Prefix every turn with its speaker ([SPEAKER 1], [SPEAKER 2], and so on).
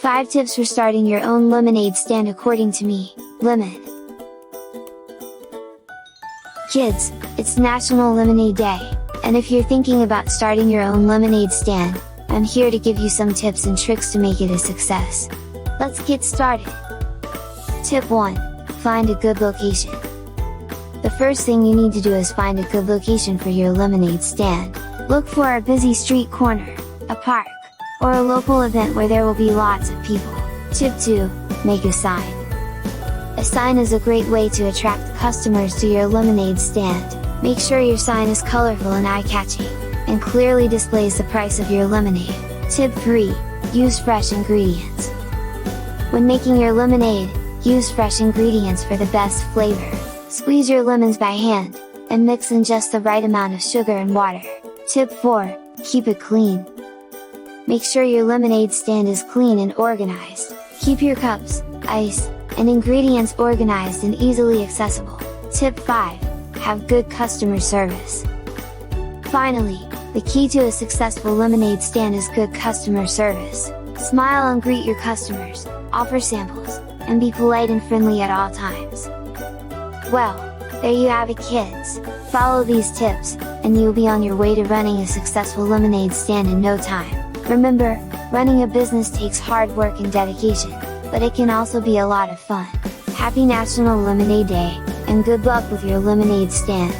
[SPEAKER 1] 5 tips for starting your own lemonade stand according to me. Lemon. Kids, it's National Lemonade Day, and if you're thinking about starting your own lemonade stand, I'm here to give you some tips and tricks to make it a success. Let's get started! Tip 1. Find a good location. The first thing you need to do is find a good location for your lemonade stand. Look for a busy street corner, a park, or a local event where there will be lots of people. Tip 2. Make a sign. A sign is a great way to attract customers to your lemonade stand. Make sure your sign is colorful and eye-catching, and clearly displays the price of your lemonade. Tip 3. Use fresh ingredients. When making your lemonade, use fresh ingredients for the best flavor. Squeeze your lemons by hand, and mix in just the right amount of sugar and water. Tip 4. Keep it clean. Make sure your lemonade stand is clean and organized. Keep your cups, ice, and ingredients organized and easily accessible. Tip 5. Have good customer service. Finally, the key to a successful lemonade stand is good customer service. Smile and greet your customers, offer samples, and be polite and friendly at all times. Well, there you have it, kids! Follow these tips, and you'll be on your way to running a successful lemonade stand in no time. Remember, running a business takes hard work and dedication, but it can also be a lot of fun. Happy National Lemonade Day, and good luck with your lemonade stand!